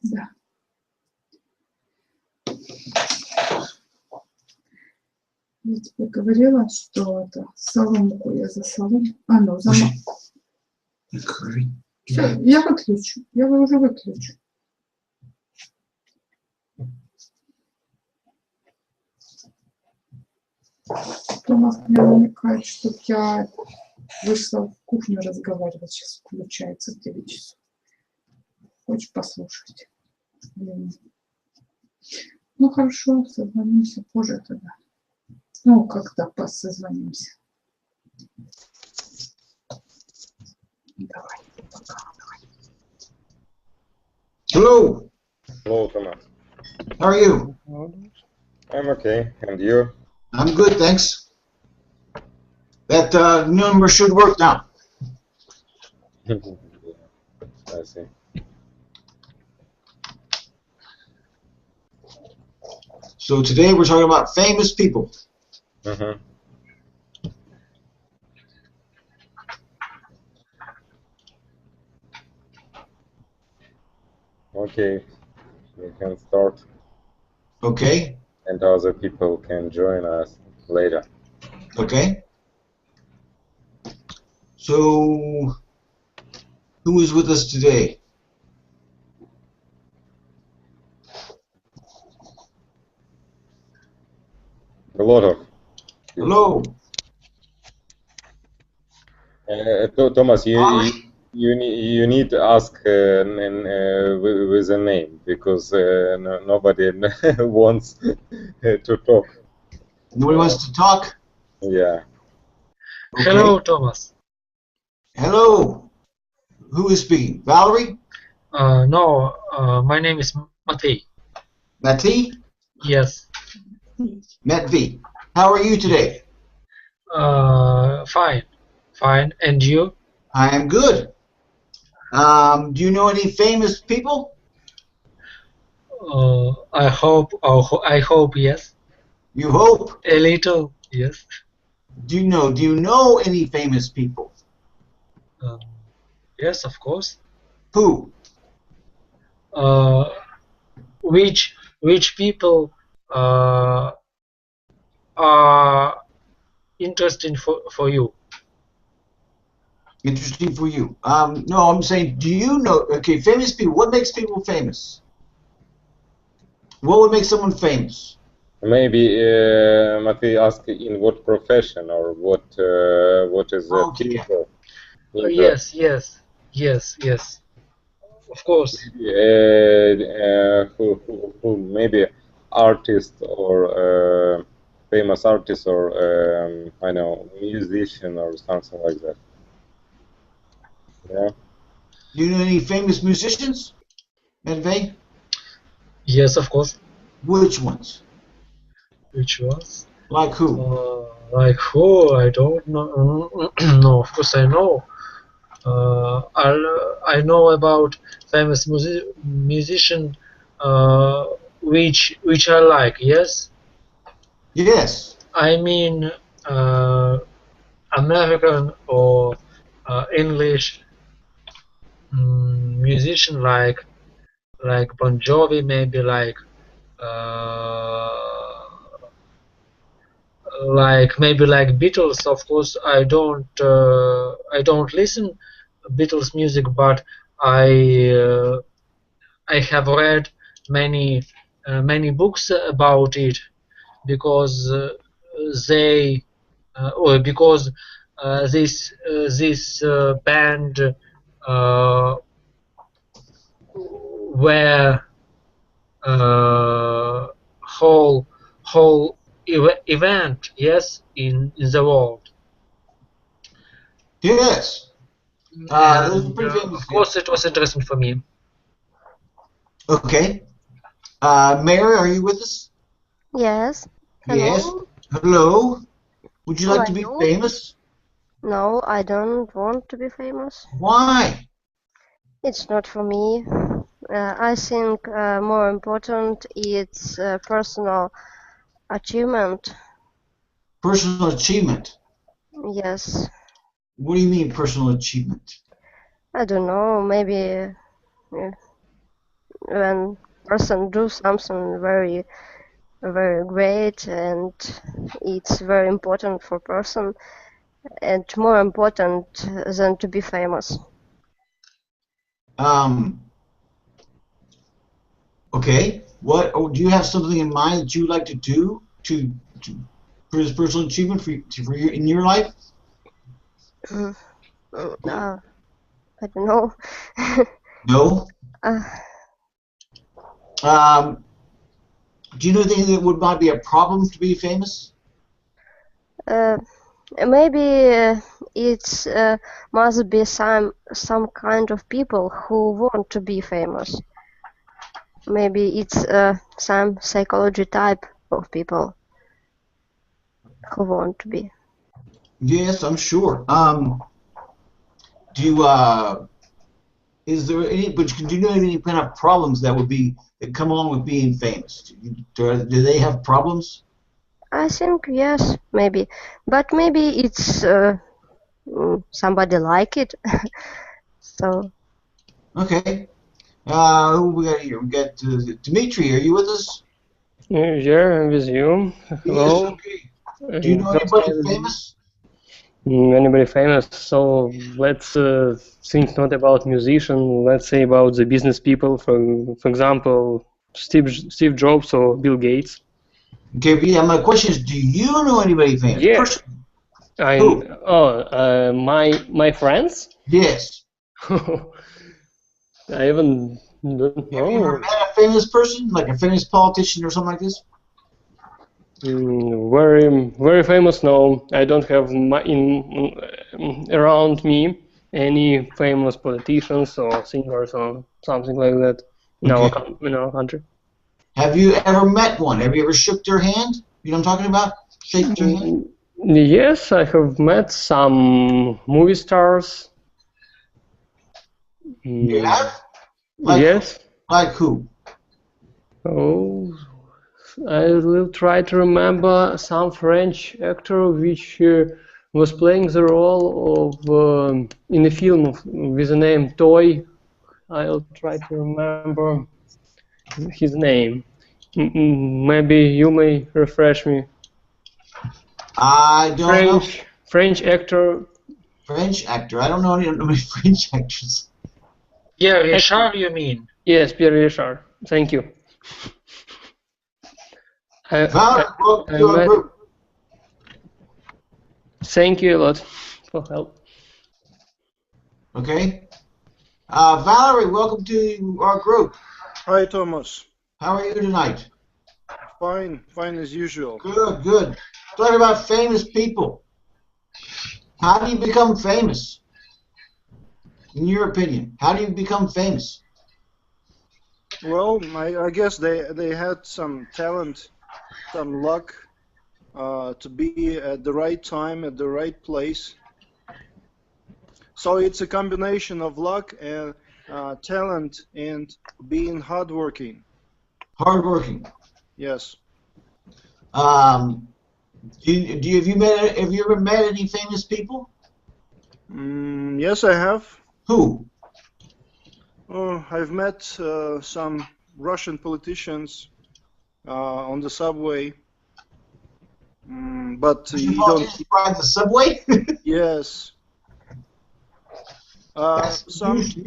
Да. Я тебе говорила, что это соломку я за соломку. А, ну, за... Все, я выключу. Я уже выключу. Томас мне намекает, чтобы я вышла в кухню разговаривать. Сейчас включается в 9 часов. Хочешь послушать? Ну хорошо, созвонимся позже тогда. Ну, когда созвонимся. Давай, пока. Hello. Hello, Thomas. How are you? I'm okay. And you? I'm good, thanks. That number should work now. I see. So today we're talking about famous people. Mm-hmm. Okay, we can start. Okay. And other people can join us later. Okay. So who is with us today? A lot of people. Hello. Thomas, you need to ask with a name, because nobody wants to talk. Nobody wants to talk? Yeah. Okay. Hello, Thomas. Hello. Who is speaking? Valerie? No, my name is Matei. Mati? Yes. Matvi. How are you today? Fine. Fine. And you? I am good. Do you know any famous people? I hope yes. You hope? A little, yes. Do you know any famous people? Yes, of course. Who? Which people are interesting for you? Interesting for you. No, I'm saying, do you know? Okay, famous people. What makes people famous? What would make someone famous? Maybe Matthew asked in what profession or what is the field of interest. Yes. Of course. Who maybe artist or famous artist or I know, musician or something like that. Yeah. Do you know any famous musicians, Medvey? Yes, of course. Which ones? Which ones? Like who? Like who? I don't know. No, of course I know. I know about famous musician which I like. Yes. Yes. I mean American or English musician like Bon Jovi, maybe like Beatles. Of course, I don't listen Beatles music, but I have read many books about it, because they or because this band were whole event, yes, in the world. Yes. Of course, it was interesting for me. Okay. Mary, are you with us? Yes. Hello. Yes. Hello. Would you like to be famous? No, I don't want to be famous. Why? It's not for me. I think more important is personal achievement. Personal achievement? Yes. What do you mean personal achievement? I don't know, maybe when person do something very great, and it's very important for person, and more important than to be famous. Okay. What do you have something in mind that you'd like to do for this personal achievement in your life? I don't know. No. Do you know anything that might be a problem to be famous? Maybe it's must be some kind of people who want to be famous. Maybe it's some psychology type of people who want to be. Yes, I'm sure. Is there any? But do you know any kind of problems that come along with being famous? Do they have problems? I think yes, maybe, but maybe it's somebody like it. So. Okay. Who we got here? We got Dmitry. Are you with us? Yeah, I'm with you. Hello. Yes, okay. Do you know anybody famous? Anybody famous? So let's think not about musician. Let's say about the business people. For example, Steve Jobs or Bill Gates. Okay. Yeah. My question is, do you know anybody famous? Yes. My friends? Yes. I even don't know. Have you ever met a famous person, like a famous politician or something like this? Very famous. No, I don't have around me any famous politicians or singers or something like that in our country. Have you ever met one? Have you ever shook their hand? You know what I'm talking about? Shake their hand? Yes, I have met some movie stars. You have? Yes. Like who? Oh, I will try to remember some French actor which was playing the role of in a film with the name Toy. I'll try to remember his name. Maybe you may refresh me. I don't know. French actor. French actor. I don't know any French actors. Pierre Richard, you mean? Yes, Pierre Richard. Thank you. Thank you a lot for help. Okay. Valerie, welcome to our group. Hi, Thomas. How are you tonight? Fine as usual. Good. Talking about famous people. How do you become famous? In your opinion, how do you become famous? Well, I guess they had some talent, some luck to be at the right time, at the right place. So it's a combination of luck and talent and being hardworking. Hardworking. Yes. Have you ever met any famous people? Yes, I have. Who? I've met some Russian politicians on the subway. But you don't ride the subway? Yes. Sometimes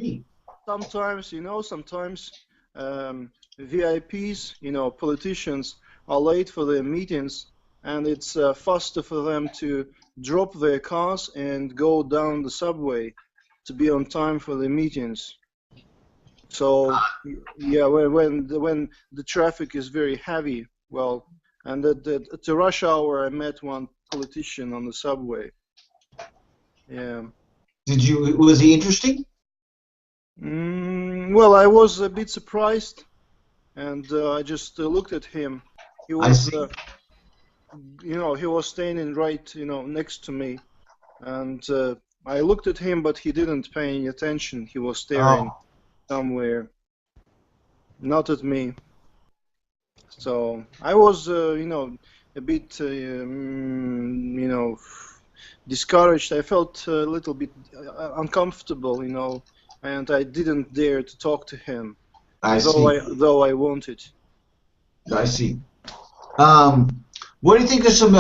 VIPs, politicians are late for their meetings, and it's faster for them to drop their cars and go down the subway to be on time for the meetings. So yeah, when the traffic is very heavy, well, and at the rush hour, I met one politician on the subway. Yeah. Was he interesting? Well, I was a bit surprised, and I just looked at him. He was, he was standing right, next to me, and I looked at him, but he didn't pay any attention. He was staring somewhere, not at me. So I was, a bit, discouraged. I felt a little bit uncomfortable, and I didn't dare to talk to him. I see. Though I want it. I see. What do you think are some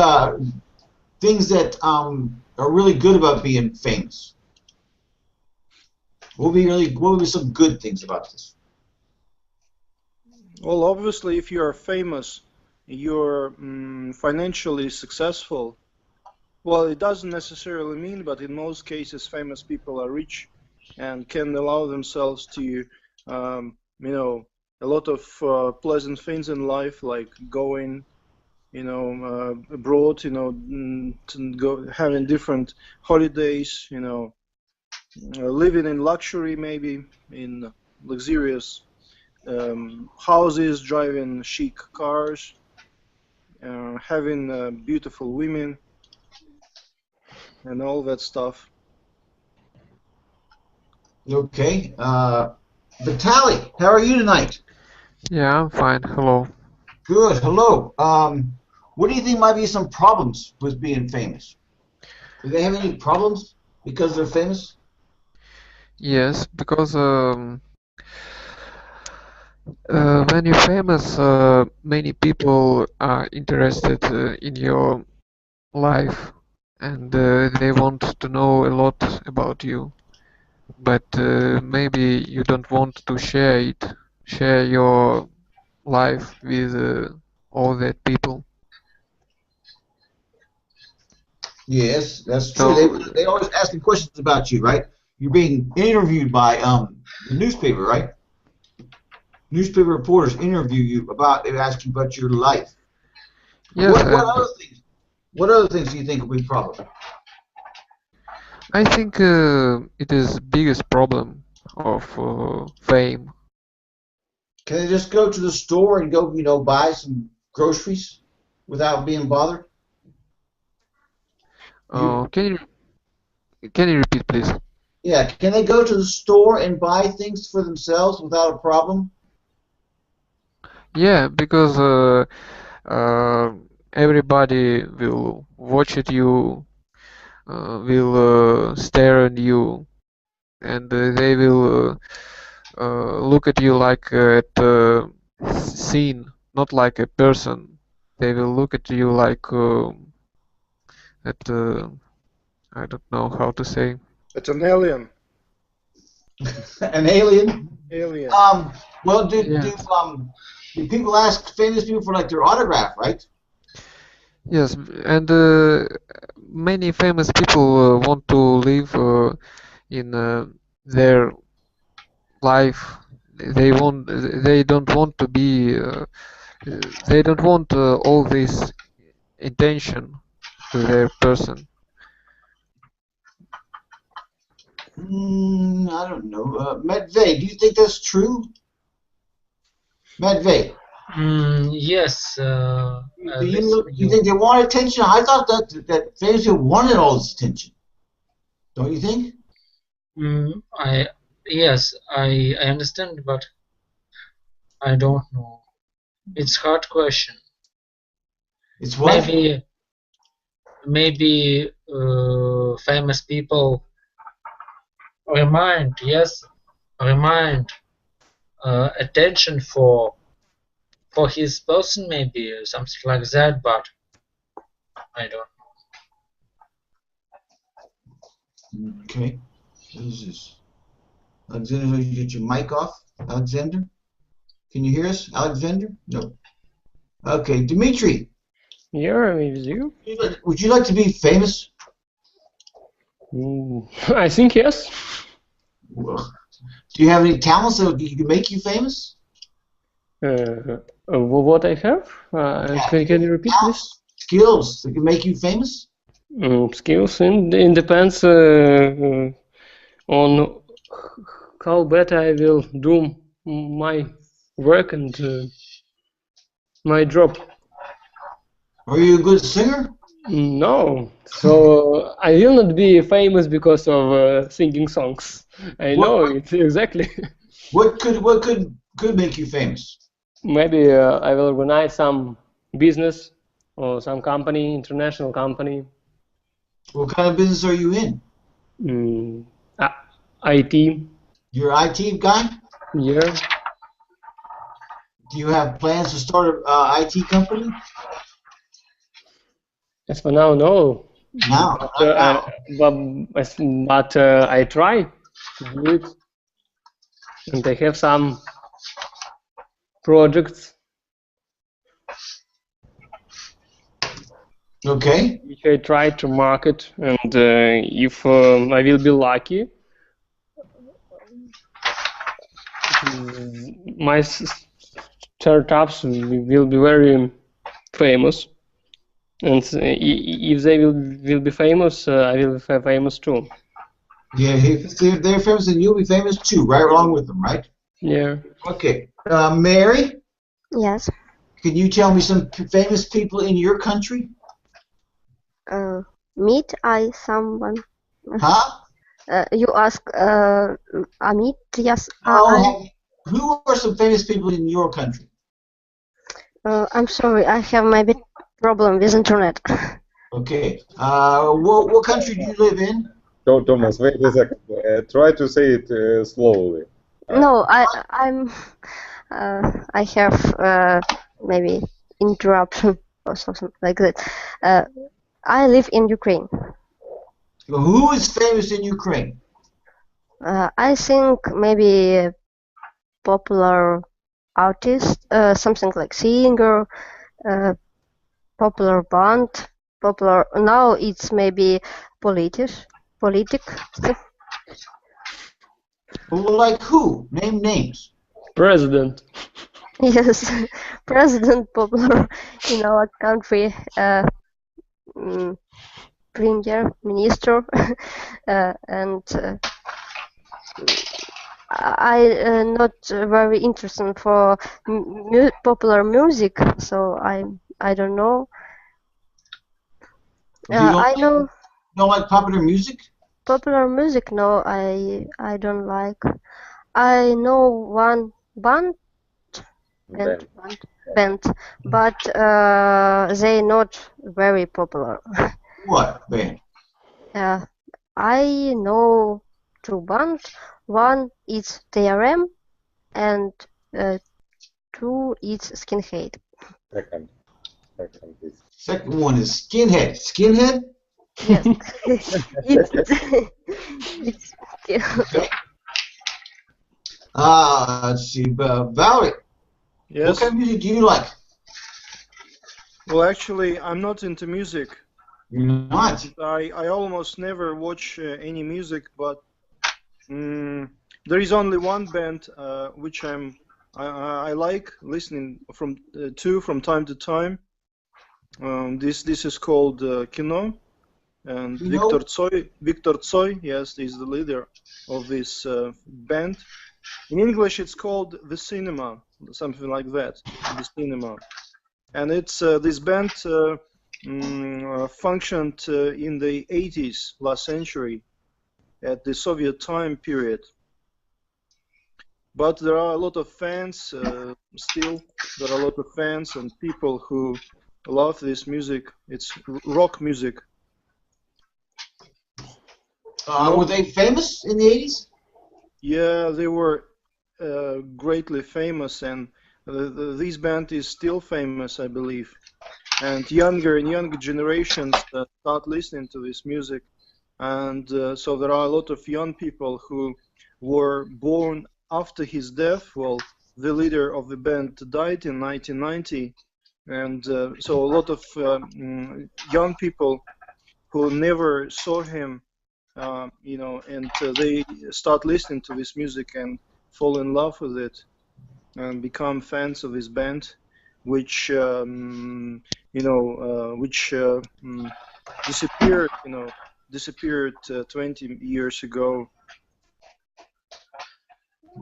things that are really good about being famous? What would be some good things about this? Well, obviously, if you are famous, you're financially successful. Well, it doesn't necessarily mean, but in most cases, famous people are rich and can allow themselves to, you know, a lot of pleasant things in life, like going, abroad, to go having different holidays, living in luxury, maybe in luxurious houses, driving chic cars, having beautiful women, and all that stuff. Okay. Vitaly, how are you tonight? Yeah, I'm fine. Hello. Good. Hello. What do you think might be some problems with being famous? Do they have any problems because they're famous? Yes, because when you're famous, many people are interested in your life, and they want to know a lot about you. But maybe you don't want to share your life with all that people. Yes, that's true. So They always asking questions about you, right? You're being interviewed by the newspaper, right? Newspaper reporters interview you they ask you about your life. yes, What other things do you think will be a problem? I think it is the biggest problem of fame. Can they just go to the store and go, buy some groceries without being bothered? Can you repeat, please? Yeah, can they go to the store and buy things for themselves without a problem? Yeah, because everybody will watch at you, will stare at you, and they will look at you like at a scene, not like a person. They will look at you like at I don't know how to say. It's an alien. An alien? Alien. Well, do people ask famous people for like their autograph, right? Yes, and many famous people want to live in their life. They don't want to be. They don't want all this attention to their person. I don't know. Matvey, do you think that's true? Matvey, Yes. do you think they want attention? I thought that famous people wanted all this attention. Don't you think? Yes, I understand, but I don't know. It's hard question. It's what? Maybe famous people remind attention for his person, maybe something like that, but I don't know. Okay. What is this? Alexander, you get your mic off? Alexander? Can you hear us? Alexander? No. Okay. Dimitri. Yeah, I'm with you. Would you like to be famous? I think yes. Well, do you have any talents that can make you famous? What I have? Can you repeat, please? Skills that can make you famous? Skills, and it depends on how better I will do my work and my job. Are you a good singer? No, so I will not be famous because of singing songs. I know it exactly. What could make you famous? Maybe I will organize some business or some company, international company. What kind of business are you in? IT. You're an IT guy? Yeah. Do you have plans to start an IT company? As for now, no. No, not now. But I try to do it, and I have some projects Okay. which I try to market, and if I will be lucky, my startups will be very famous, and if they will be famous, I will be famous too. Yeah, if they're famous, then you'll be famous too, right along with them, right? Yeah. Okay. Mary, Yes. can you tell me some famous people in your country? Meet I someone. Huh? You ask Amit? Yes. Who are some famous people in your country? I'm sorry, I have maybe problem with internet. Okay. What country do you live in? Thomas, wait a second. Try to say it slowly. No, I'm I have maybe interruption or something like that. I live in Ukraine. Who is famous in Ukraine? I think maybe popular artist, something like singer, popular band, popular. Now it's maybe politic. Well, like who? Name names. President. Yes, president popular in our country. Premier minister, and I not very interested for popular music, so I don't know. I know don't like popular music? popular music. No, I don't like. I know one band, but they not very popular. What band? I know two bands. One is TRM, and two is Skinhead. Second one is Skinhead. Skinhead? Yes. it's okay. Let's see. Valerie. Yes. What kind of music do you like? Well, actually, I'm not into music. You're not? I almost never watch any music, but there is only one band which I like listening to from time to time. This is called Kino, and Victor Tsoi, yes, is the leader of this band. In English, it's called The Cinema, something like that, The Cinema. And it's this band functioned in the 80s, last century, at the Soviet time period. But there are a lot of fans still. There are a lot of fans and people who love this music. It's rock music. Were they famous in the 80s? Yeah, they were greatly famous, and this band is still famous, I believe. And younger and younger generations start listening to this music. And so there are a lot of young people who were born after his death. Well, the leader of the band died in 1990. And so a lot of young people who never saw him, you know, and they start listening to this music and fall in love with it and become fans of his band, which you know, which disappeared, you know, 20 years ago.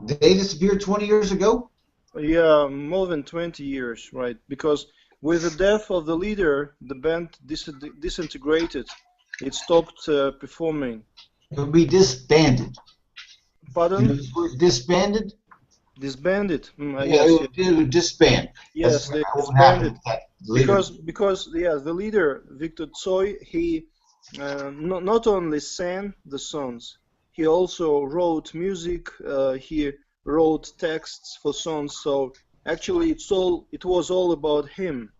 They disappeared 20 years ago? Yeah, more than 20 years, right? Because with the death of the leader, the band disintegrated. It stopped performing. It would be disbanded. Pardon? You know this word, disbanded? Disbanded. Yes, it would disband. Yes, they disbanded. Because yeah, the leader Victor Tsoi, he not only sang the songs, he also wrote music. He wrote texts for songs. So Actually, it was all about him,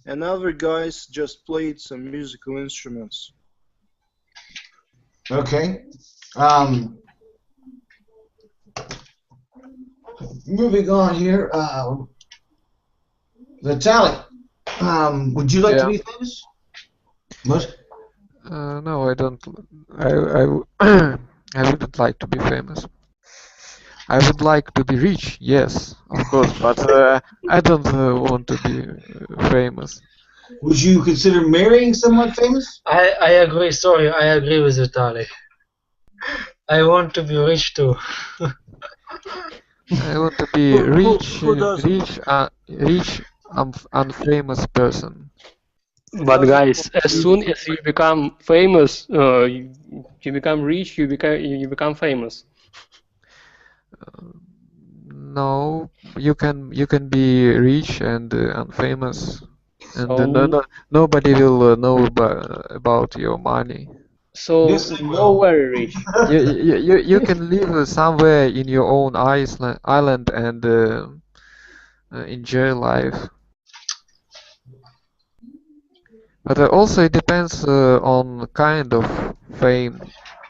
and other guys just played some musical instruments. Okay. Moving on here. Vitaly, would you like to be famous? What? No, I don't. I wouldn't like to be famous. I would like to be rich, yes, of course, but I don't want to be famous. Would you consider marrying someone famous? I agree. Sorry, I agree with Vitaly. I want to be rich too. I want to be rich, Who doesn't? rich, unfamous person. But guys, as soon as you become famous, you become rich, you become famous. No, you can be rich and unfamous, and So, nobody will know about your money. so Yes, they no will. very rich. You can live somewhere in your own island and enjoy life. But also it depends on kind of fame,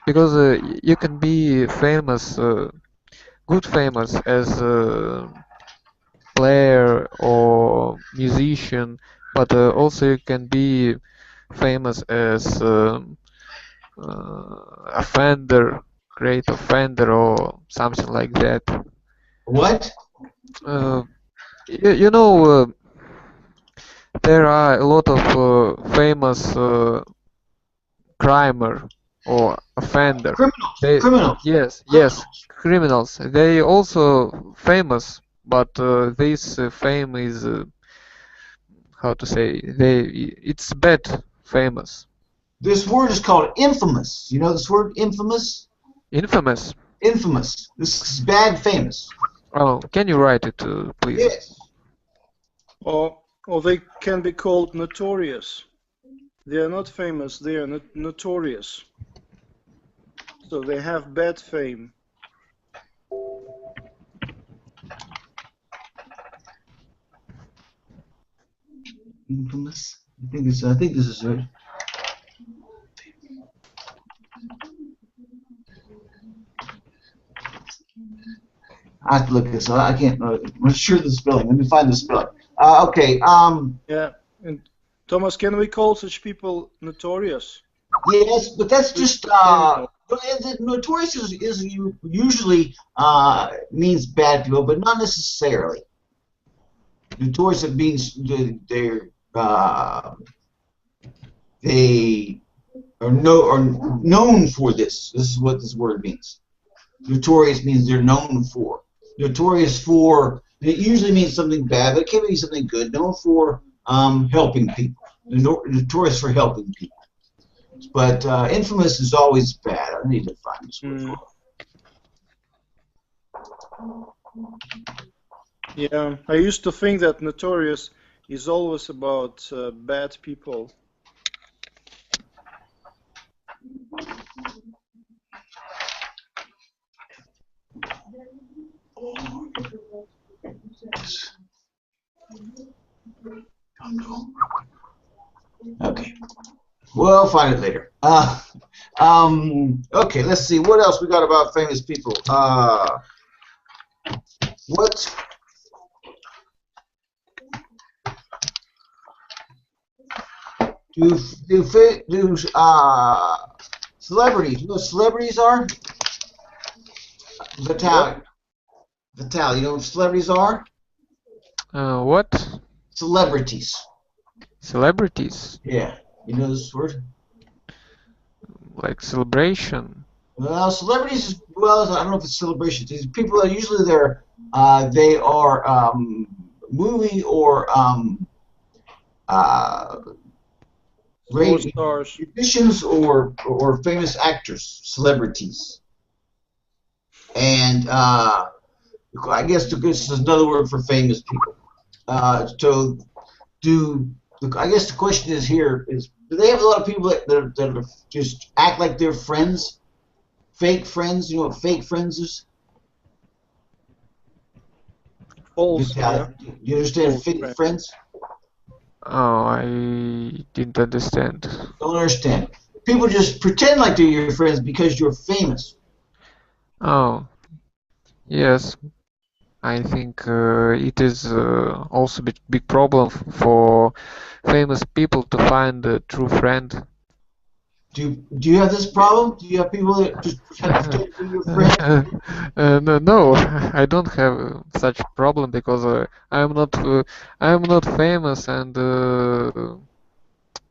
because you can be famous, good famous as a player or musician, but also you can be famous as offender, great offender or something like that. What? You know, there are a lot of famous crimer or offender. Criminals. Yes, criminals. They also famous, but this fame is how to say, it's bad famous. This word is called infamous. You know this word, infamous? Infamous. Infamous. This is bad famous. Oh, can you write it, please? Yes. Or they can be called notorious. They are not famous, they are notorious. So they have bad fame. Infamous. I think this is right. I have to look this up. I can't. I'm sure the spelling. Let me find the spelling. Okay. Yeah. And Thomas, can we call such people notorious? Yes, but that's just. Notorious is usually means bad people, but not necessarily. Notorious means they are known for this. This is what this word means. Notorious means they're known for. Notorious for, it usually means something bad, but it can be something good. Known for helping people. Notorious for helping people. But infamous is always bad. I need to find this word. Yeah, I used to think that notorious is always about bad people. Okay. We'll find it later. Okay, let's see. What else we got about famous people? What? Do celebrities? You know what celebrities are? Vitaly, you know what celebrities are? What? Celebrities. Celebrities? Yeah. You know this word? Like celebration? Well, celebrities. Well, I don't know if it's celebration. These people are usually they are movie or great musicians or famous actors, celebrities. And I guess this is another word for famous people. So I guess the question is here is, do they have a lot of people that just act like they're friends? Fake friends? You know what fake friends is? False. Yeah. Do you understand False fake friend. friends? Oh, I didn't understand. Don't understand. People just pretend like they're your friends because you're famous. Oh, yes. I think it is also a big problem for famous people to find a true friend. Do you have this problem? Do you have people that just pretend to be your friends? No, I don't have such problem because I'm not famous, and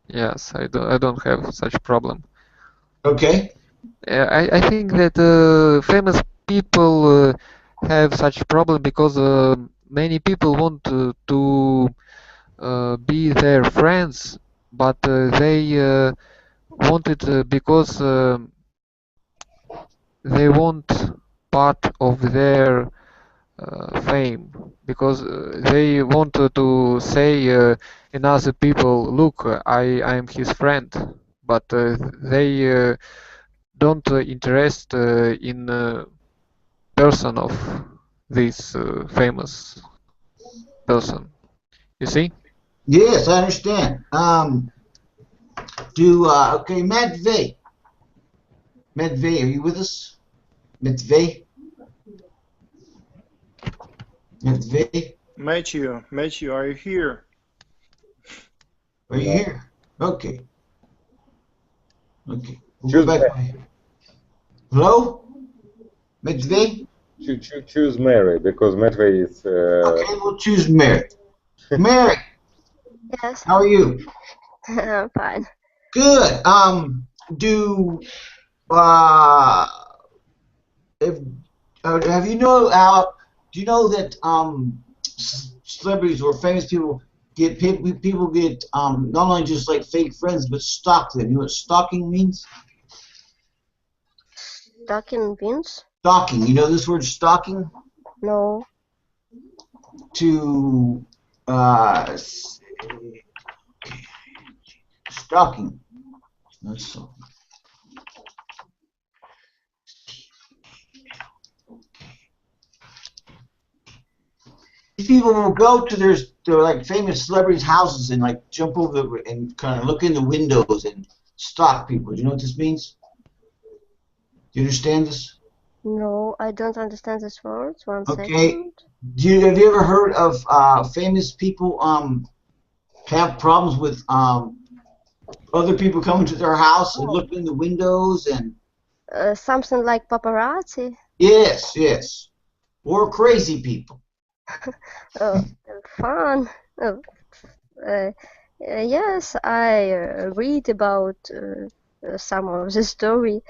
yes, I don't have such problem. Okay. I think that famous people have such problem because many people want to be their friends, but they want it because they want part of their fame, because they want to say in other people, look, I am his friend, but they don't interest in person of this famous person. You see? Yes, I understand. Okay, Matvey. Matvey, are you with us? Matvey? Matvey? Matthew, are you here? Are you here? Okay. Okay. We'll Choose go back. Hello? Matvey? choose Mary, because Matvey is... Okay, we'll choose Mary. Mary, Yes, how are you? I'm fine. Good. Do have you do you know that celebrities or famous people get not only just like fake friends but stalk them? You know what stalking means? Talking beans? Stalking. You know this word stalking? No. To stalking. That's so. These people will go to their like famous celebrities' houses and like jump over and kind of look in the windows and stalk people. Do you know what this means? Do you understand this? No, I don't understand this word. One Okay. second. Have you ever heard of famous people have problems with other people coming to their house and looking in the windows and Something like paparazzi? yes, or crazy people. Oh, fun. Oh, yes, I read about some of the story.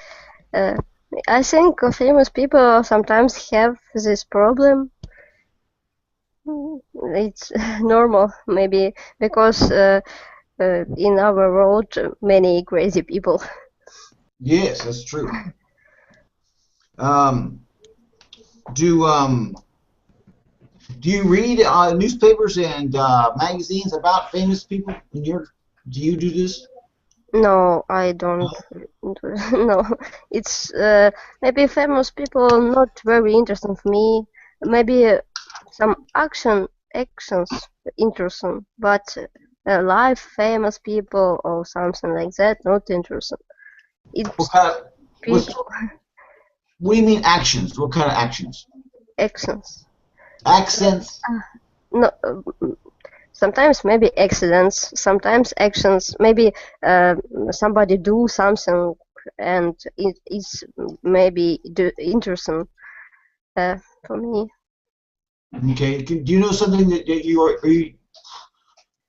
I think famous people sometimes have this problem. It's normal, maybe, because in our world, many crazy people. Yes, that's true. Do you read newspapers and magazines about famous people? Do you do this? No, I don't. No, it's maybe famous people not very interesting for me. Maybe some actions interesting, but live famous people or something like that not interesting. It's people What do you mean actions? What kind of actions? actions. Accents? No, sometimes maybe accidents, sometimes actions. Maybe somebody do something and it is maybe interesting for me. Okay. Do you know something that do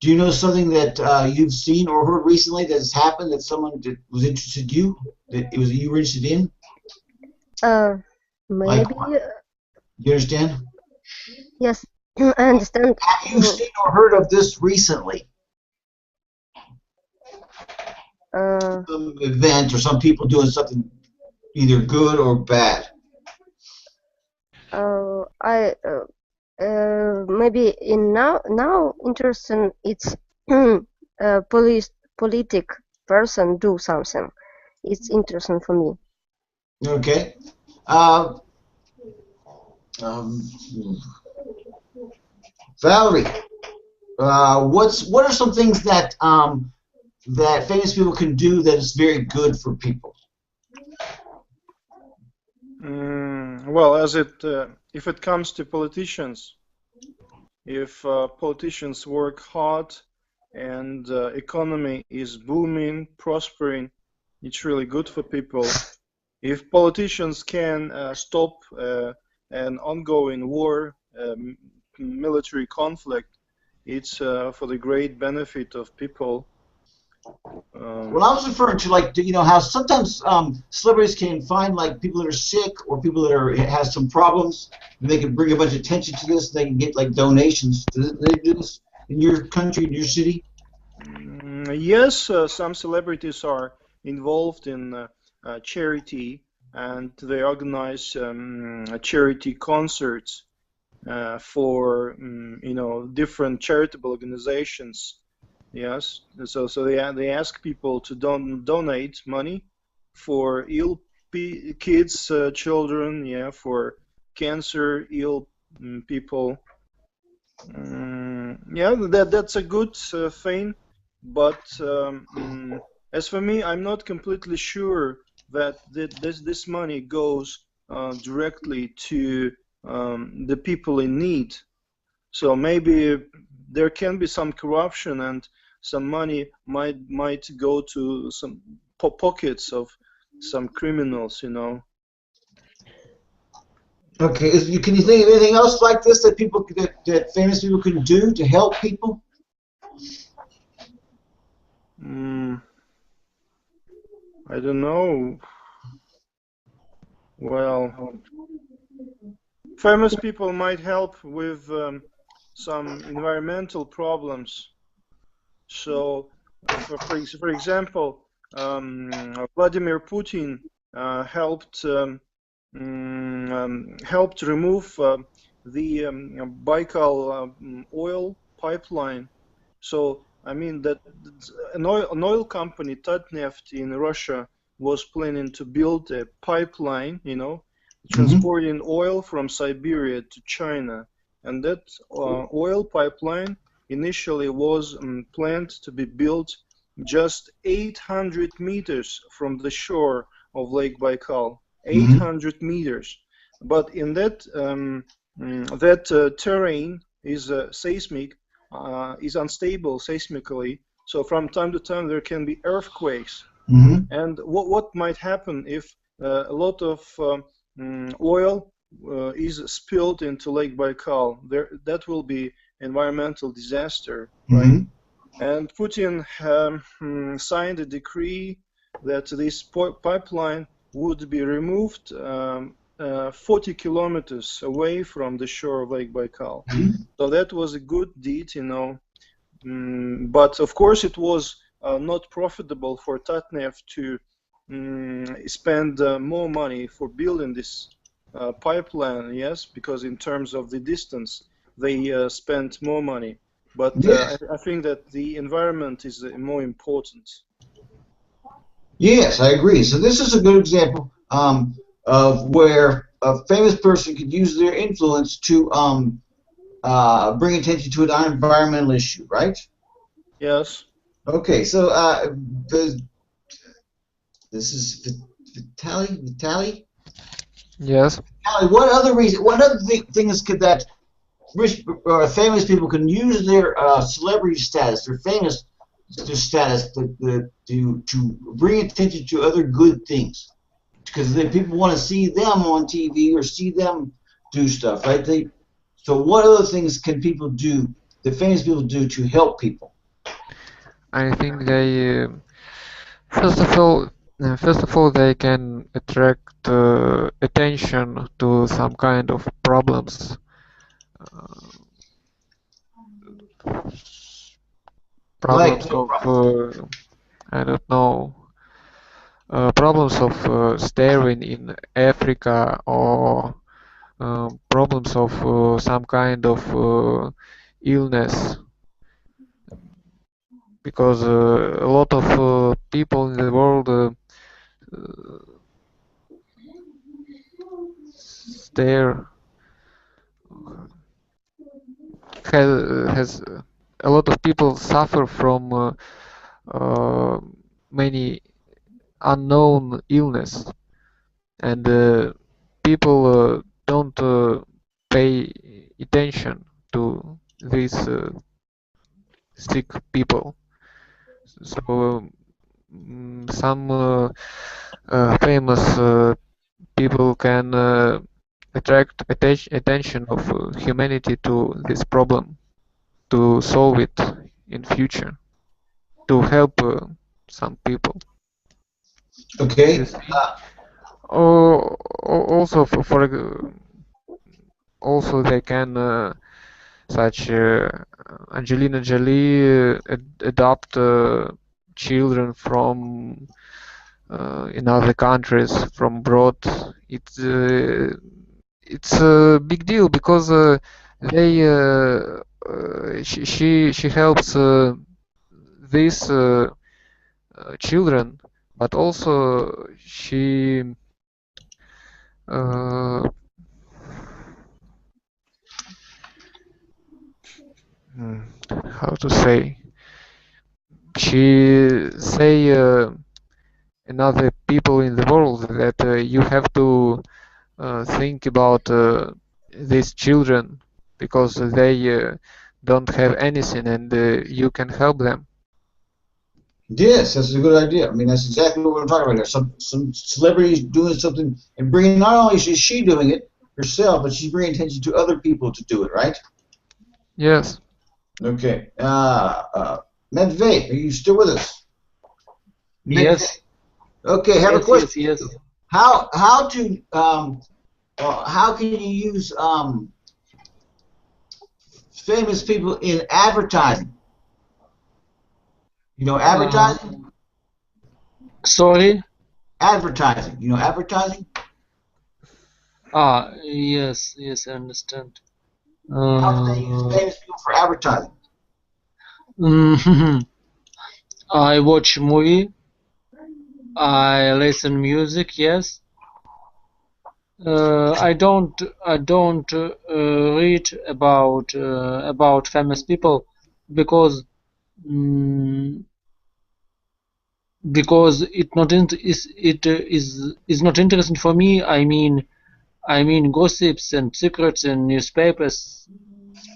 you know something that you've seen or heard recently that has happened that someone that was interested in you, that you were interested in? Maybe. You understand? Yes, I understand. Have you seen or heard of this recently? Some event or some people doing something either good or bad. I maybe in now interesting. It's politic person do something. It's interesting for me. Okay. Valerie, what are some things that that famous people can do that is very good for people? Well, if it comes to politicians, if politicians work hard and economy is booming, prospering, it's really good for people. If politicians can stop an ongoing war, military conflict, it's for the great benefit of people. Well, I was referring to, like, you know, how sometimes celebrities can find, like, people that are sick or people that has some problems, and they can bring a bunch of attention to this. They can get, like, donations. Do they do this in your country, in your city? Yes, some celebrities are involved in charity, and they organize charity concerts for you know, different charitable organizations. Yes, so they ask people to donate money for ill kids, children, yeah, for cancer ill people. Yeah, that's a good thing, but as for me, I'm not completely sure that this money goes directly to the people in need. So maybe there can be some corruption, and some money might go to some pockets of some criminals, you know. Okay, can you think of anything else like this that people that famous people can do to help people? I don't know. Well, famous people might help with some environmental problems. So, for example, Vladimir Putin helped remove the Baikal oil pipeline. So, I mean that an oil company, Tatneft in Russia, was planning to build a pipeline, you know, transporting oil from Siberia to China, and that oil pipeline initially was planned to be built just 800 meters from the shore of Lake Baikal. 800 meters, but in that terrain is seismic, is unstable seismically. So from time to time there can be earthquakes. And what might happen if a lot of oil is spilled into Lake Baikal? That will be environmental disaster, right? And Putin signed a decree that this pipeline would be removed 40 kilometers away from the shore of Lake Baikal. So that was a good deed, you know. But of course it was not profitable for Tatneft to spend more money for building this pipeline, yes, because in terms of the distance they spent more money. But I think that the environment is more important. Yes, I agree. So this is a good example of where a famous person could use their influence to bring attention to an environmental issue, right? Yes. Okay, so this is Vitaly? Yes. Vitaly, what other things could that rich or famous people can use their celebrity status, their famous status, to bring attention to other good things? Because people want to see them on TV or see them do stuff, right? So what other things can people do, the famous people do, to help people? I think they first of all they can attract attention to some kind of problems. Problems of I don't know, problems of starving in Africa, or problems of some kind of illness, because a lot of people in the world has a lot of people suffer from many unknown illness, and people don't pay attention to these sick people. So some famous people can attract attention of humanity to this problem, to solve it in future, to help some people. Okay. Also also they can such Angelina Jolie adopt children from in other countries from abroad. It's a big deal because they she helps these children, but also she how to say, she say another people in the world that you have to think about these children because they don't have anything, and you can help them. Yes, that's a good idea. I mean, that's exactly what we're talking about here. Some celebrities doing something and bringing, not only is she doing it herself, but she's bringing attention to other people to do it, right? Yes. Okay. Medved, are you still with us? Yes. Okay, have a question. Yes. How can you use famous people in advertising? You know, advertising? Sorry? Advertising. You know, advertising? Yes, I understand. How can they use famous people for advertising? I watch movie. I listen music. Yes. I don't read about famous people because it is not interesting for me. I mean gossips and secrets in newspapers.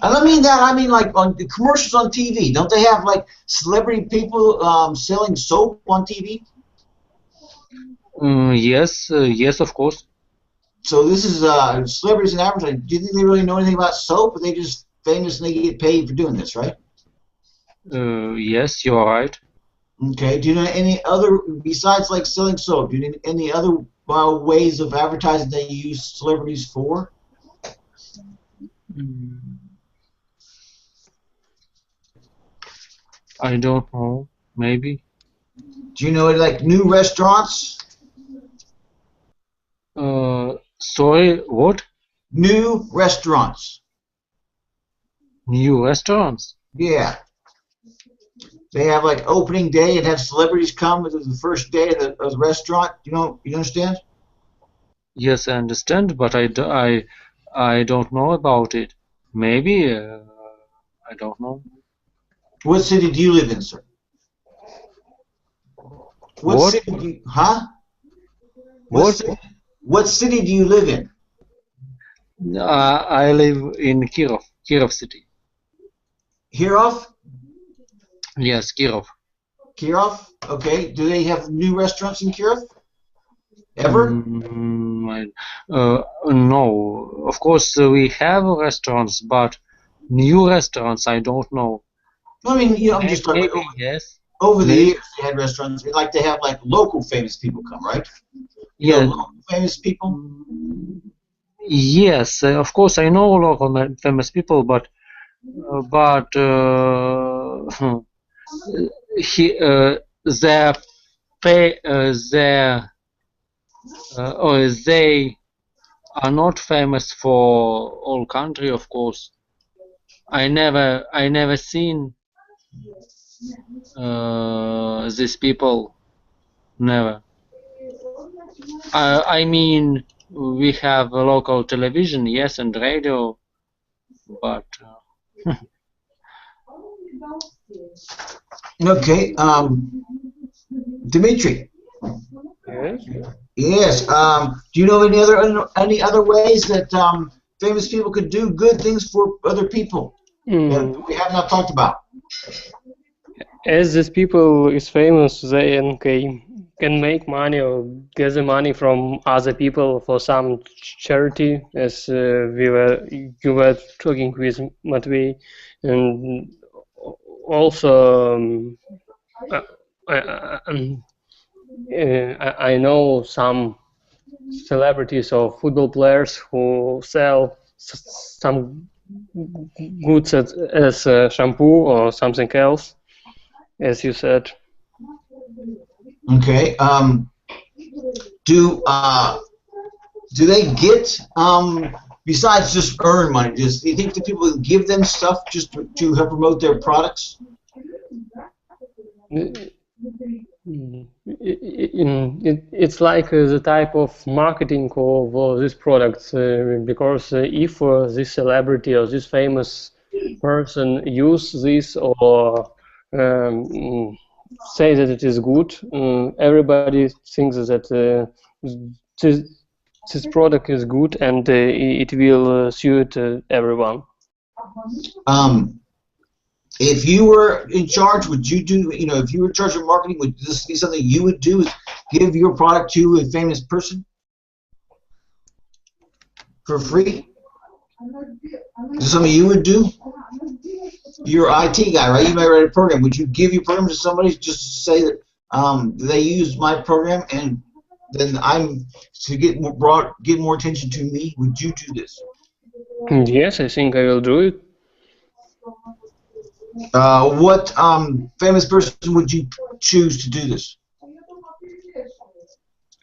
I don't mean that. I mean like on the commercials on TV. Don't they have like celebrity people selling soap on TV? Yes, of course. So this is celebrities in advertising. Do you think they really know anything about soap? Or they just famous and they get paid for doing this, right? Yes, you are right. Okay. Do you know any other, besides like selling soap, do you know any other ways of advertising that you use celebrities for? I don't know. Maybe. Do you know like new restaurants? Sorry, what? New restaurants. New restaurants? Yeah. They have like opening day and have celebrities come. It was the first day of the restaurant. You understand? Yes, I understand, but I don't know about it. Maybe I don't know. What city do you live in, sir? What? City do you, huh? What city do you live in? I live in Kirov city. Kirov? Yes, Kirov. Kirov? Okay. Do they have new restaurants in Kirov? Ever? No. Of course, we have restaurants, but new restaurants, I don't know. I mean, I'm just talking maybe, yes. Over the years, they had restaurants. Like they have like local famous people come, right? Yeah. Local famous people? Yes, of course, I know local famous people, but they are not famous for all country, of course. I never seen these people. Never. I mean, we have a local television, yes, and radio, but Okay. Dimitri. Yes. Yes. Do you know any other ways that famous people could do good things for other people that we have not talked about? As these people is famous, they can make money or gather money from other people for some charity, as you were talking with Matvey, and also I know some celebrities or football players who sell some goods as shampoo or something else, as you said. Okay. Do they get besides just earn money? Do you think that people give them stuff just to help promote their products? It's like the type of marketing of these products, because if this celebrity or this famous person use this or say that it is good, everybody thinks that this product is good and it will suit everyone. If you were in charge, would you do, if you were in charge of marketing, would this be something you would do, is give your product to a famous person for free? Is this something you would do? You're an IT guy, right? You might write a program. Would you give your program to somebody just to say that they use my program and then I'm to get more attention to me? Would you do this? Yes, I think I will do it. What famous person would you choose to do this?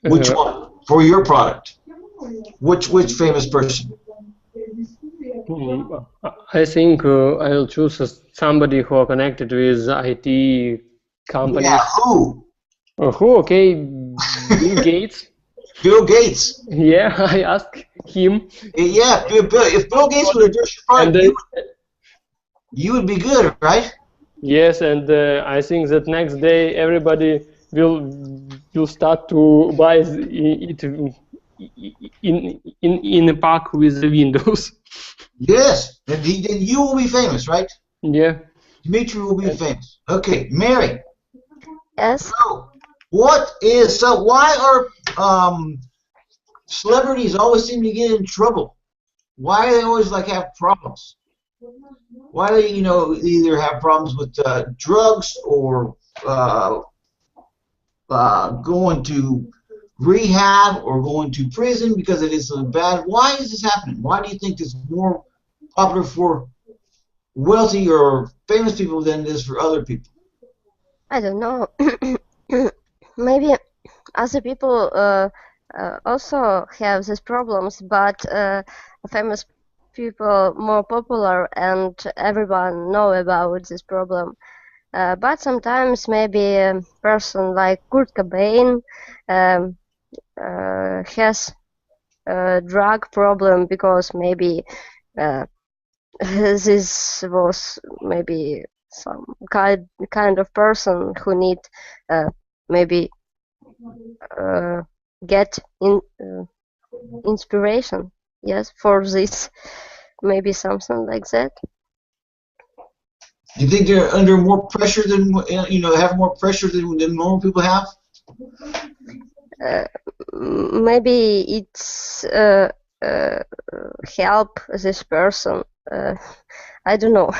Which one for your product? Which famous person? I think I will choose somebody who are connected with IT companies. Yeah, who? Who? Okay, Bill Gates. Bill Gates. Yeah, I asked him. Yeah, if Bill Gates would address your product, you would be good, right? Yes, and I think that next day everybody will start to buy it in a pack with the Windows. Yes, and you will be famous, right? Yeah. Dimitri will be famous. Okay, Mary. Yes. So, why are celebrities always seem to get in trouble? Why do they always have problems? Why do they, either have problems with drugs or going to rehab or going to prison because it is so bad? Why is this happening? Why do you think it's more popular for wealthy or famous people than it is for other people? I don't know. Maybe other people also have these problems, but famous people more popular and everyone know about this problem. But sometimes maybe a person like Kurt Cobain has a drug problem because maybe this was maybe some kind of person who need maybe get inspiration, yes, for this, maybe something like that. Do you think they're under more pressure than have more pressure than normal people have? Maybe it's help this person. I don't know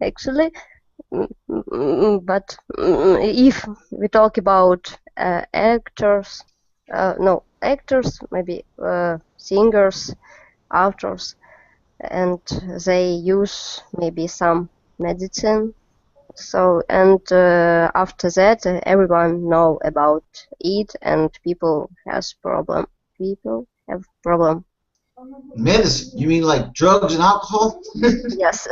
actually, but if we talk about actors, maybe singers, authors, and they use maybe some medicine. So, and after that, everyone know about it, and people have problem. People have problem. Medicine? You mean like drugs and alcohol? Yes.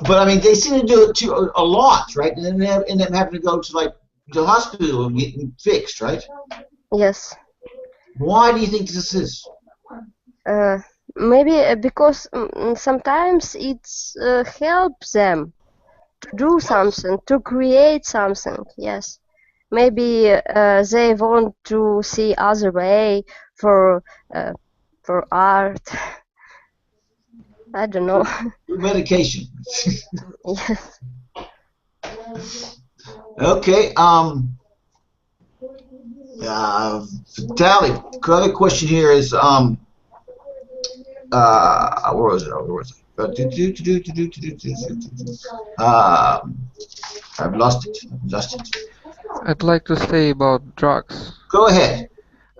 But I mean, they seem to do it a lot, right? And then they end up having to go to the hospital and get fixed, right? Yes. Why do you think this is? Maybe because sometimes it's helps them to do something, to create something. Yes, maybe they want to see other way for art. I don't know. Medication. Yes. Okay. Vitaly, the other question here is where was it? I've lost it. I'd like to say about drugs. Go ahead.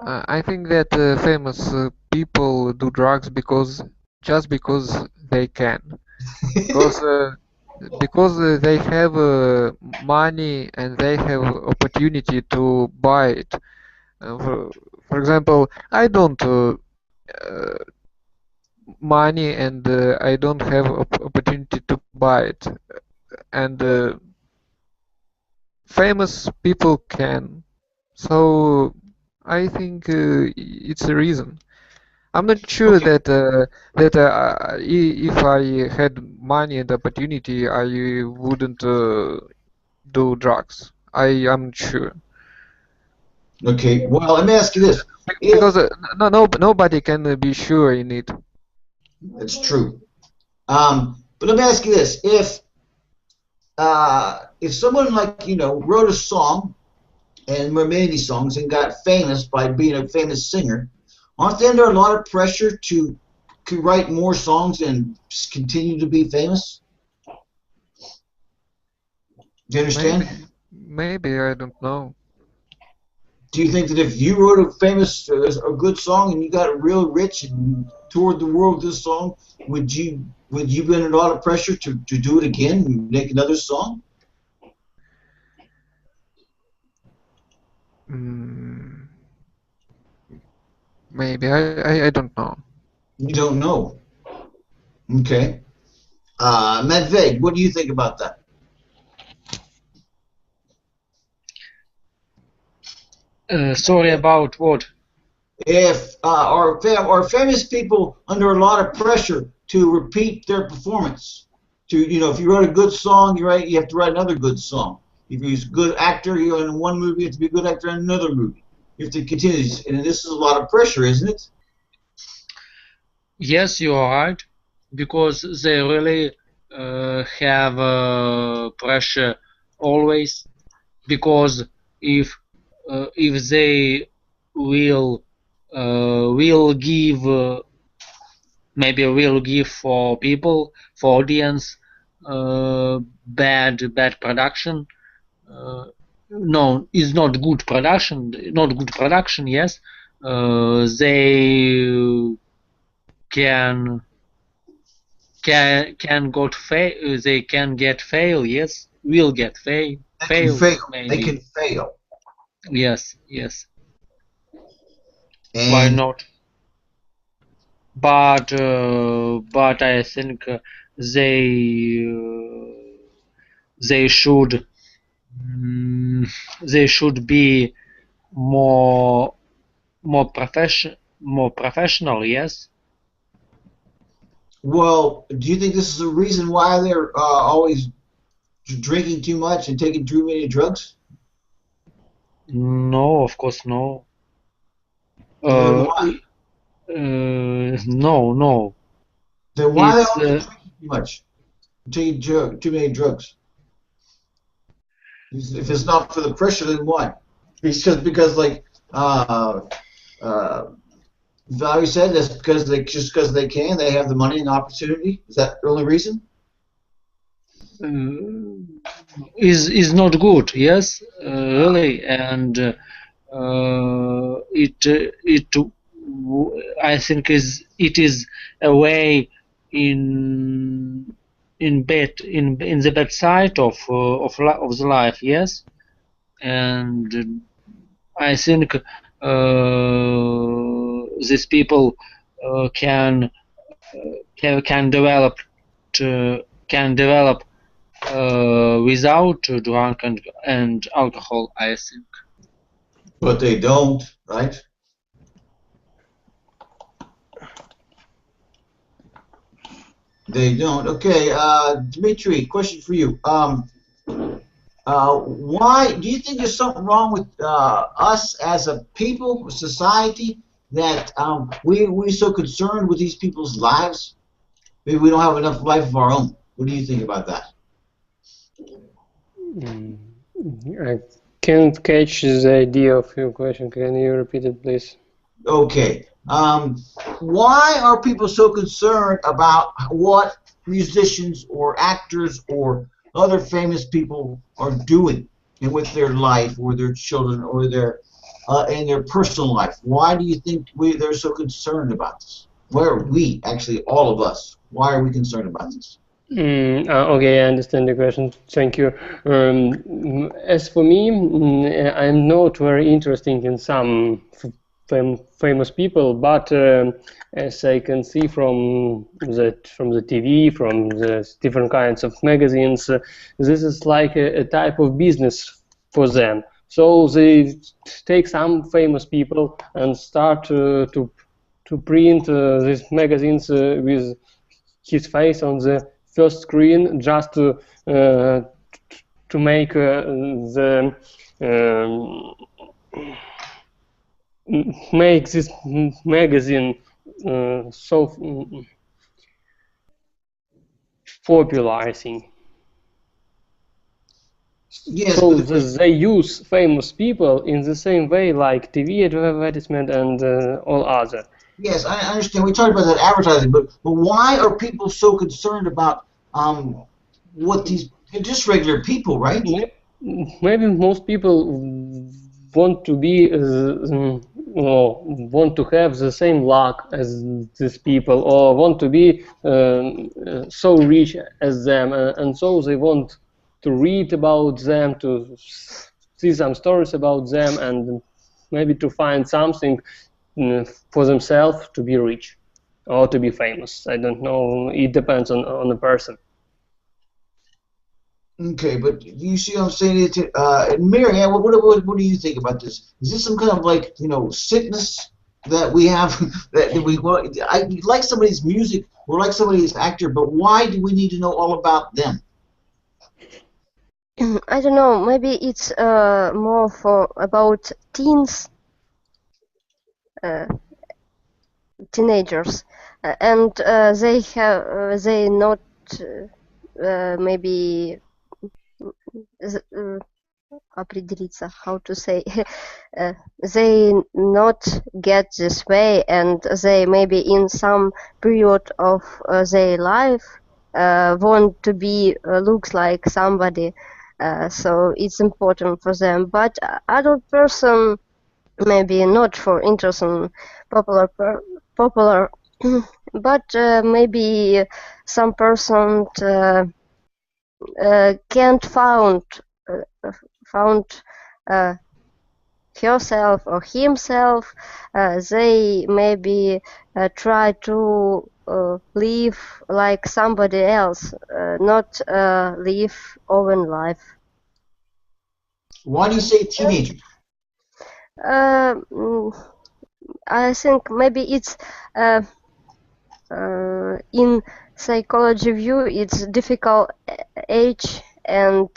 I think that famous people do drugs just because they can, because they have money and they have opportunity to buy it. For example, I don't money and I don't have opportunity to buy it, and famous people can. So I think it's a reason. I'm not sure Okay. that if I had money and opportunity, I wouldn't do drugs. I am not sure. Okay. Well, let me ask you this. Because nobody can be sure in it. That's true. But let me ask you this: if someone wrote a song and many songs and got famous by being a famous singer, aren't they under a lot of pressure to write more songs and continue to be famous? Do you understand? Maybe I don't know. Do you think that if you wrote a good song and you got real rich and toured the world with this song, would you be under a lot of pressure to do it again and make another song? Maybe I don't know. You don't know. Okay. Medved, what do you think about that? Sorry, about what? If are famous people under a lot of pressure to repeat their performance? If you wrote a good song, you have to write another good song. If you're a good actor, you're in one movie, you have to be a good actor in another movie. You have to continue, and this is a lot of pressure, isn't it? Yes, you are right, because they really have pressure always. Because if they will give maybe will give for people, for audience, bad production. No, it's not good production. Not good production. Yes, they can got fail. They can get fail. Yes, will get fail. They can fail. Maybe. They can fail. Yes, yes. And why not? But I think they should be more professional. Yes. Well, do you think this is the reason why they're always drinking too much and taking too many drugs? No, of course no. Why? No. Then why are they always drinking too much, taking too many drugs? If it's not for the pressure, then why? Because like Valerie said, that's because they can. They have the money and opportunity. Is that the only reason? Is not good. Yes, really, and I think it is a way in the bad side of the life. Yes, and I think these people can develop without drunk and alcohol, I think. But they don't, right? They don't. Okay, Dmitry, question for you. Why do you think there's something wrong with us as a people, society, that we're so concerned with these people's lives? Maybe we don't have enough life of our own. What do you think about that? I can't catch the idea of your question. Can you repeat it, please? Okay. Why are people so concerned about what musicians or actors or other famous people are doing and with their life or their children or their in their personal life? Why do you think they're so concerned about this? Why are we, actually all of us, why are we concerned about this? Okay, I understand the question. Thank you. As for me, I'm not very interested in some famous people, but as I can see from the TV, from the different kinds of magazines, this is like a type of business for them. So they take some famous people and start to print these magazines with his face on the first screen, just to make make this magazine so popular, I think. Yes, so they use famous people in the same way like TV advertisement and all other. Yes, I understand. We talked about that advertising, but why are people so concerned about what they're just regular people, right? Maybe most people want to be want to have the same luck as these people, or want to be so rich as them, and so they want to read about them, to see some stories about them, and maybe to find something for themselves to be rich or to be famous. I don't know. It depends on the person. Okay, but you see what I'm saying? Mary, what do you think about this? Is this some kind of like, sickness that we have? that we I like somebody's music or like somebody's actor, but why do we need to know all about them? I don't know. Maybe it's more about teens, teenagers, and they not maybe определиться, how to say, they not get this way, and they maybe in some period of their life want to be looks like somebody, so it's important for them. But adult person maybe not for interest in popular but maybe some person can't found herself or himself. They maybe try to live like somebody else, not live own life. Why do you say teenagers? I think maybe it's in psychology view, it's difficult age, and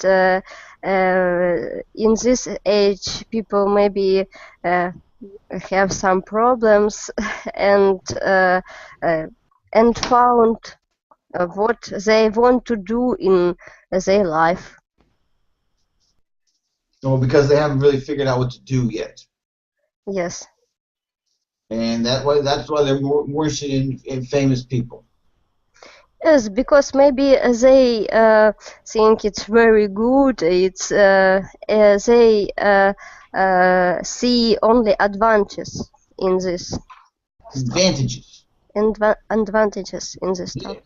in this age people maybe have some problems and found what they want to do in their life. Oh, because they haven't really figured out what to do yet. Yes. And that's why they're more interested in famous people. Yes, because maybe they think it's very good. It's they see only advantages in this. Advantages. Advantages in this stuff. Yeah.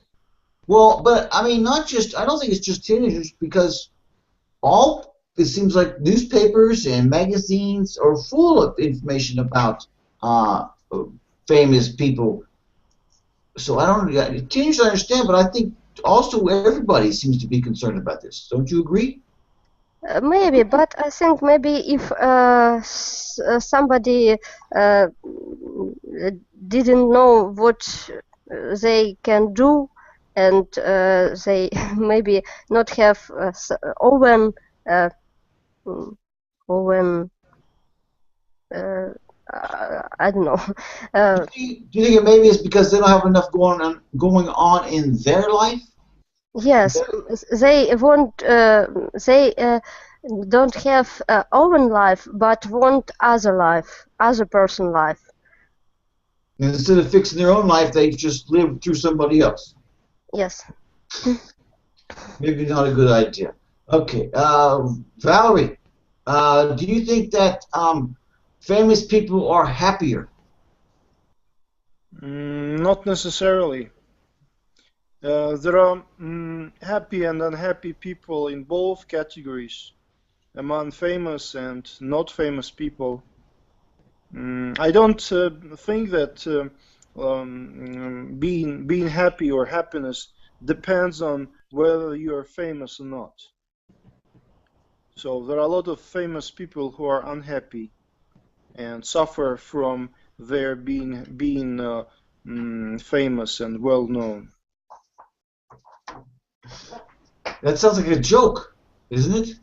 Well, but I mean, I don't think it's just teenagers, because it seems like newspapers and magazines are full of information about famous people. So I don't, teenagers I understand, but I think also everybody seems to be concerned about this. Don't you agree? Maybe, but I think maybe if somebody didn't know what they can do and they maybe not have open I don't know. Do you think it maybe it's because they don't have enough going on in their life? Yes, they want. They don't have own life, but want other life, other person life. And instead of fixing their own life, they just live through somebody else. Yes. Maybe not a good idea. Okay, Valerie, do you think that famous people are happier? Not necessarily. There are happy and unhappy people in both categories, among famous and not famous people. I don't think that being happy or happiness depends on whether you are famous or not. So there are a lot of famous people who are unhappy and suffer from their being famous and well known. That sounds like a joke, isn't it?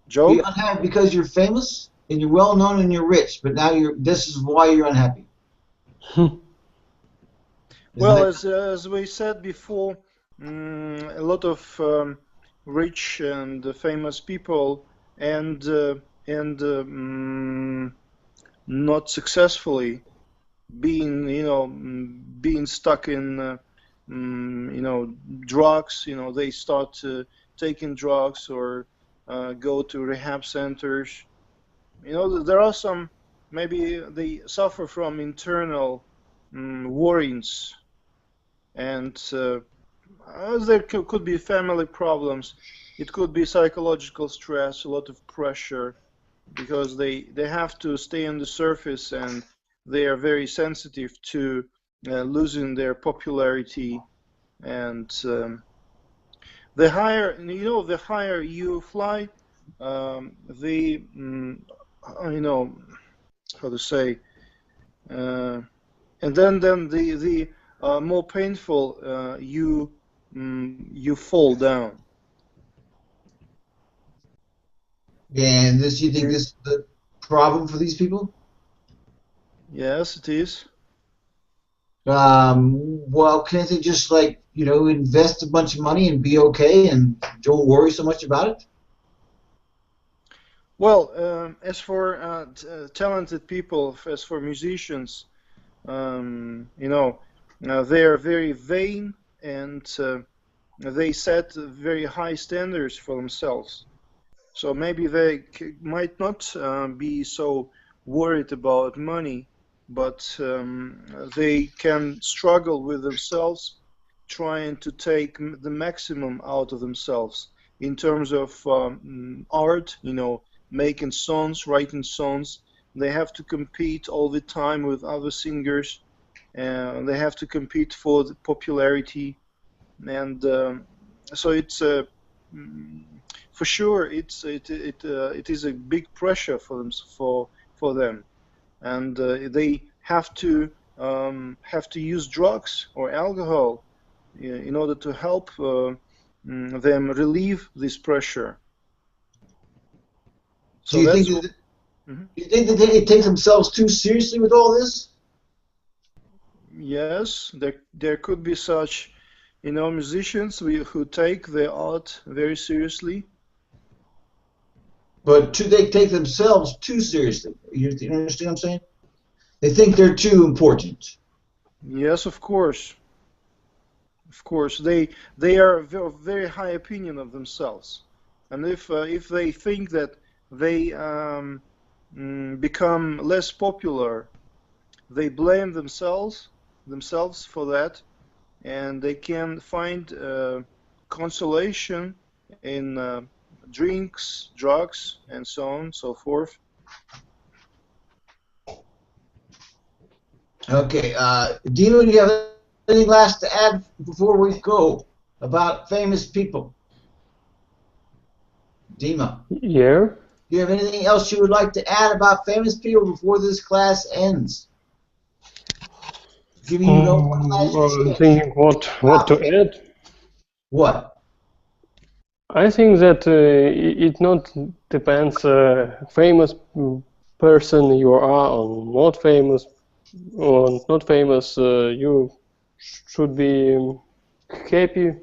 Joke? You're unhappy because you're famous and you're well known and you're rich, but now this is why you're unhappy. Well, as we said before, a lot of rich and famous people and not successfully being stuck in drugs. They start taking drugs or go to rehab centers. There are some, maybe they suffer from internal worries, and there could be family problems. It could be psychological stress, a lot of pressure, because they have to stay on the surface, and they are very sensitive to losing their popularity. And the higher you fly, how to say, and then the more painful you fall down. And you think this is the problem for these people? Yes, it is. Well, can't they just invest a bunch of money and be okay and don't worry so much about it? Well, as for talented people, as for musicians, they are very vain, and they set very high standards for themselves. So maybe they might not be so worried about money, but they can struggle with themselves, trying to take the maximum out of themselves in terms of art, making songs, writing songs. They have to compete all the time with other singers, and they have to compete for the popularity, and so it's for sure it is a big pressure for them, and they have to use drugs or alcohol in order to help them relieve this pressure. So do you think that they take themselves too seriously with all this? Yes, there could be such, musicians who take their art very seriously. But they take themselves too seriously. You understand what I'm saying? They think they're too important. Yes, of course. Of course, they are of very high opinion of themselves, and if they think that they become less popular, they blame themselves for that, and they can find consolation in drinks, drugs, and so on and so forth. Okay, Dima, do you have anything last to add before we go about famous people? Dima? Yeah? Do you have anything else you would like to add about famous people before this class ends? Giving you one last I'm chance. thinking what to add. What? I think that it not depends famous person you are or not famous. You should be happy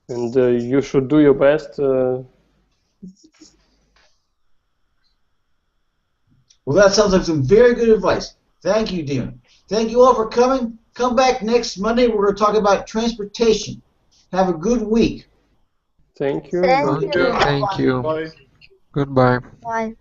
and you should do your best. Well, that sounds like some very good advice. Thank you, Demon. Thank you all for coming. Come back next Monday. We're going to talk about transportation. Have a good week. Thank you. Thank you. Thank you. Bye. Goodbye. Bye.